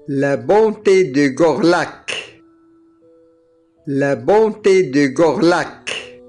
La bonté de Gorlak. La bonté de Gorlak.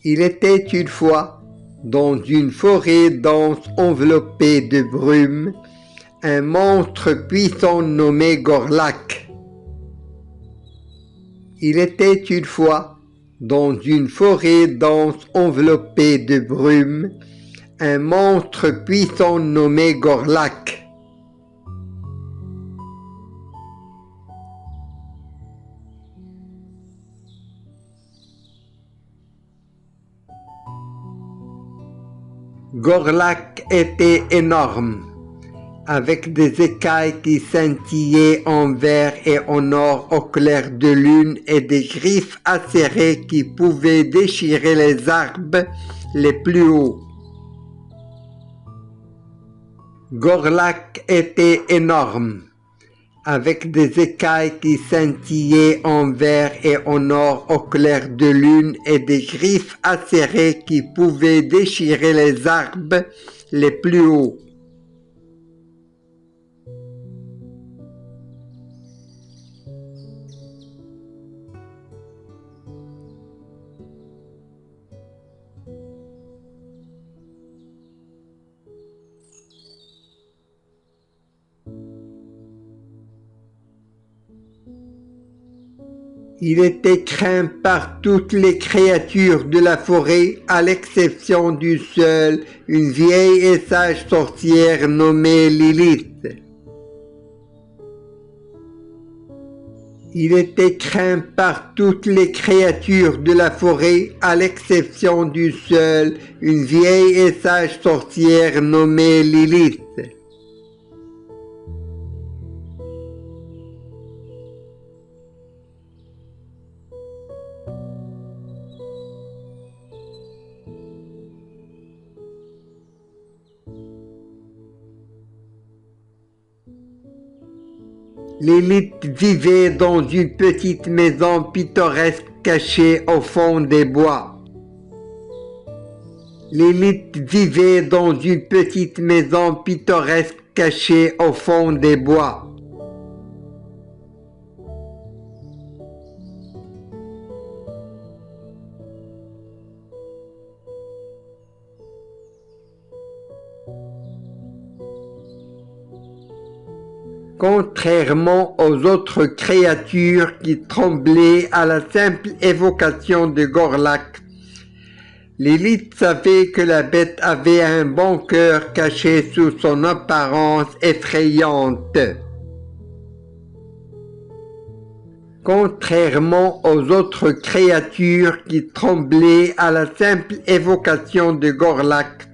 Il était une fois, dans une forêt dense enveloppée de brume, un monstre puissant nommé Gorlak. Il était une fois, dans une forêt dense enveloppée de brume, un monstre puissant nommé Gorlak. Gorlak était énorme, avec des écailles qui scintillaient en vert et en or au clair de lune et des griffes acérées qui pouvaient déchirer les arbres les plus hauts. Gorlak était énorme, avec des écailles qui scintillaient en vert et en or au clair de lune et des griffes acérées qui pouvaient déchirer les arbres les plus hauts. Il était craint par toutes les créatures de la forêt, à l'exception d'une seule, une vieille et sage sorcière nommée Lilith. Il était craint par toutes les créatures de la forêt, à l'exception d'une seule, une vieille et sage sorcière nommée Lilith. Lilith vivait dans une petite maison pittoresque cachée au fond des bois. Lilith vivait dans une petite maison pittoresque cachée au fond des bois. Contrairement aux autres créatures qui tremblaient à la simple évocation de Gorlak, Lilith savait que la bête avait un bon cœur caché sous son apparence effrayante. Contrairement aux autres créatures qui tremblaient à la simple évocation de Gorlak,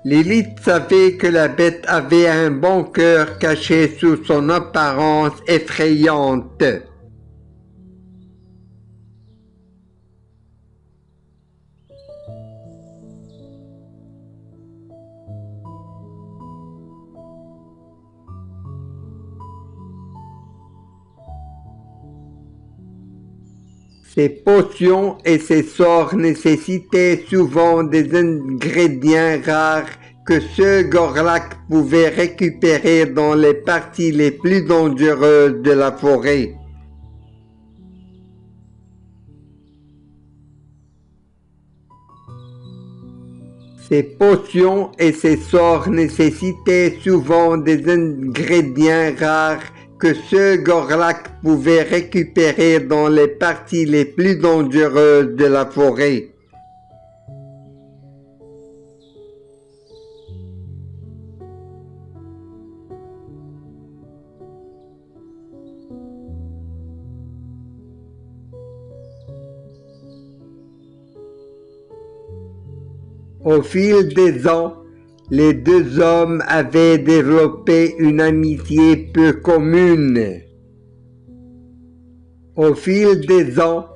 Lilith savait que la bête avait un bon cœur caché sous son apparence effrayante. Ces potions et ces sorts nécessitaient souvent des ingrédients rares que seul Gorlak pouvait récupérer dans les parties les plus dangereuses de la forêt. Ces potions et ces sorts nécessitaient souvent des ingrédients rares que seul Gorlak pouvait récupérer dans les parties les plus dangereuses de la forêt. Au fil des ans, les deux hommes avaient développé une amitié peu commune. Au fil des ans,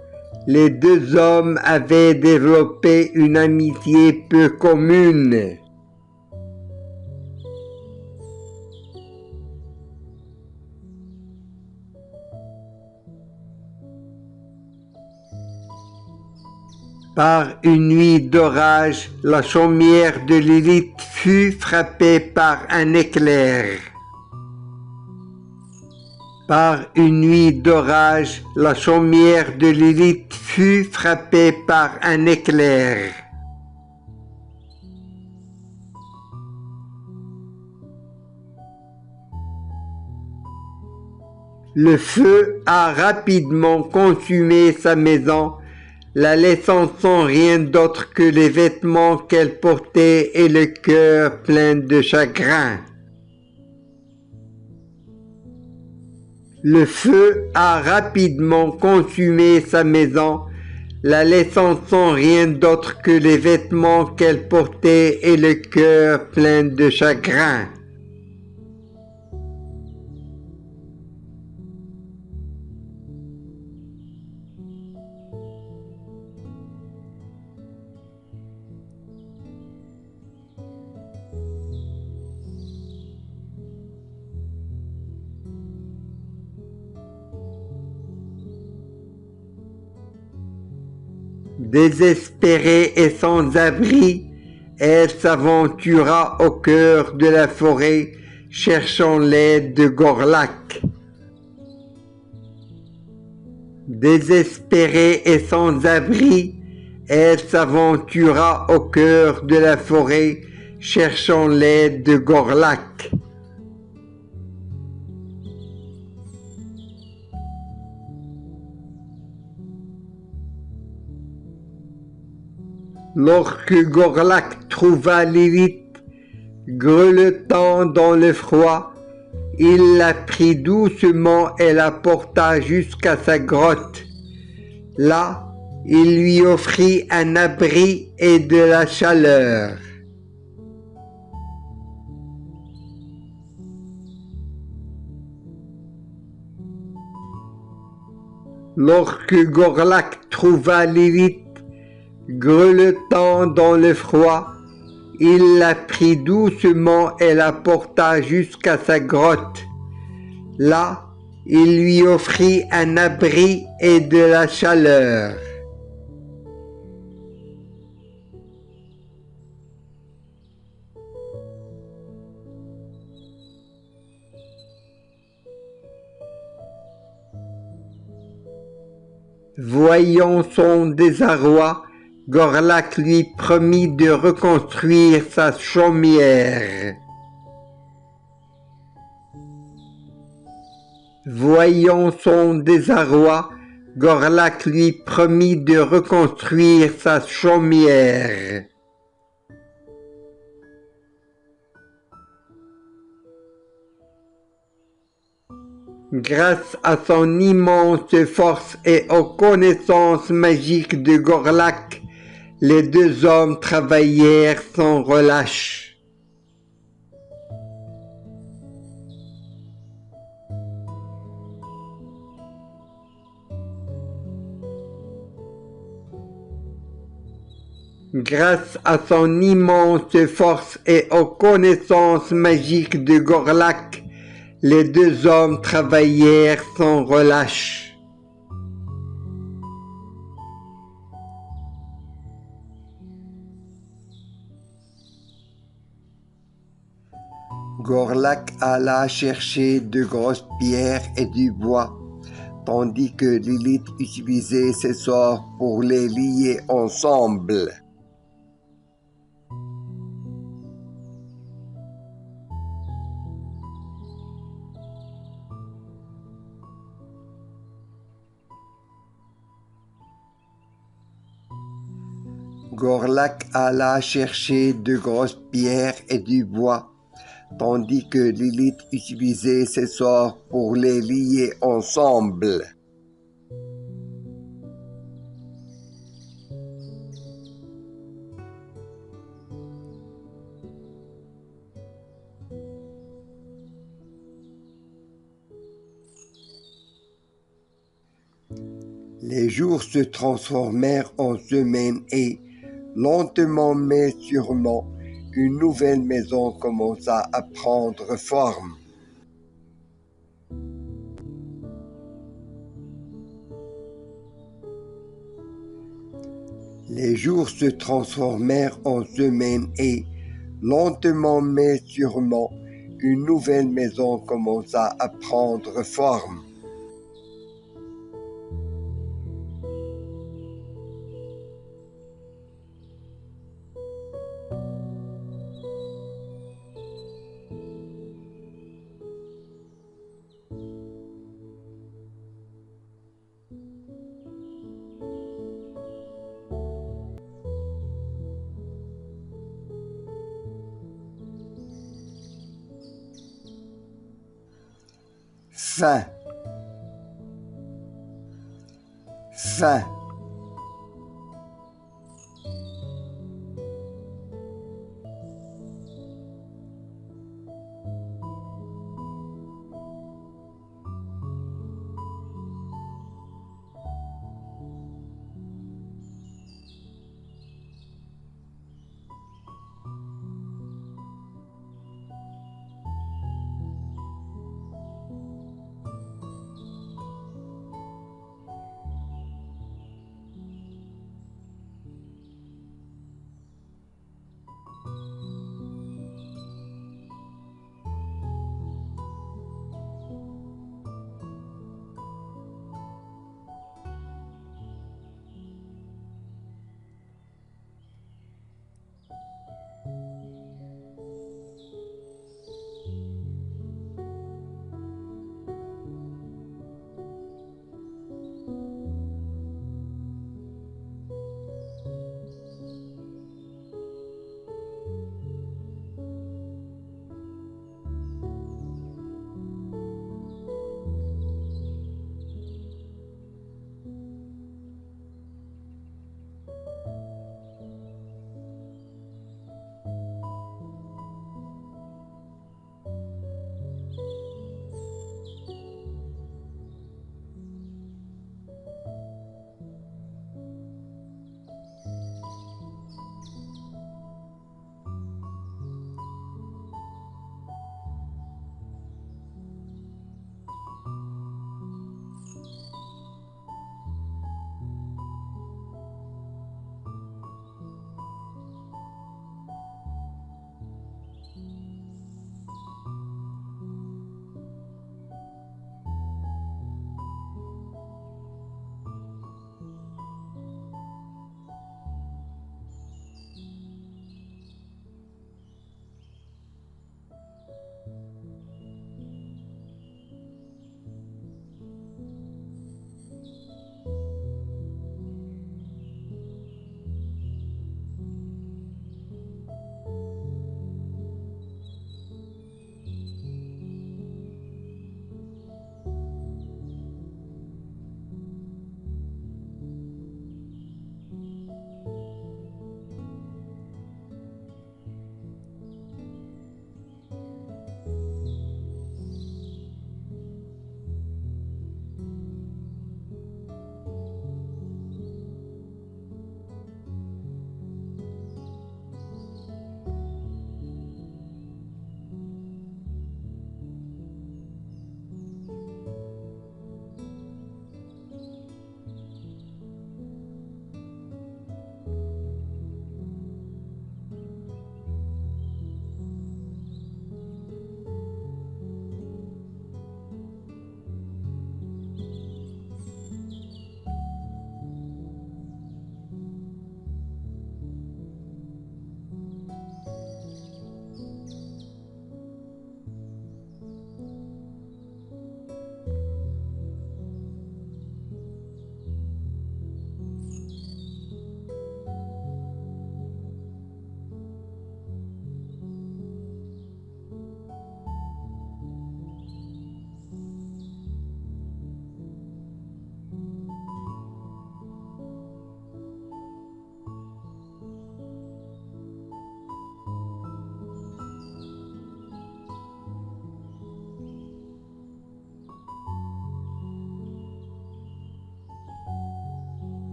les deux hommes avaient développé une amitié peu commune. Par une nuit d'orage, la chaumière de Lilith fut frappée par un éclair. Par une nuit d'orage, la chaumière de Lilith fut frappée par un éclair. Le feu a rapidement consumé sa maison, la laissant sans rien d'autre que les vêtements qu'elle portait et le cœur plein de chagrin. Le feu a rapidement consumé sa maison, la laissant sans rien d'autre que les vêtements qu'elle portait et le cœur plein de chagrin. Désespérée et sans abri, elle s'aventura au cœur de la forêt, cherchant l'aide de Gorlak. Désespérée et sans abri, elle s'aventura au cœur de la forêt, cherchant l'aide de Gorlak. Lorsque Gorlak trouva Lilith grelottant dans le froid, il la prit doucement et la porta jusqu'à sa grotte. Là, il lui offrit un abri et de la chaleur. Lorsque Gorlak trouva Lilith grelottant dans le froid, il la prit doucement et la porta jusqu'à sa grotte. Là, il lui offrit un abri et de la chaleur. Voyant son désarroi, Gorlak lui promit de reconstruire sa chaumière. Voyant son désarroi, Gorlak lui promit de reconstruire sa chaumière. Grâce à son immense force et aux connaissances magiques de Gorlak, les deux hommes travaillèrent sans relâche. Grâce à son immense force et aux connaissances magiques de Gorlak, les deux hommes travaillèrent sans relâche. Gorlak alla chercher de grosses pierres et du bois, tandis que Lilith utilisait ses sorts pour les lier ensemble. Gorlak alla chercher de grosses pierres et du bois, tandis que Lilith utilisait ses sorts pour les lier ensemble. Les jours se transformèrent en semaines et, lentement mais sûrement, une nouvelle maison commença à prendre forme. Les jours se transformèrent en semaines et, lentement mais sûrement, une nouvelle maison commença à prendre forme. Fin. Fin.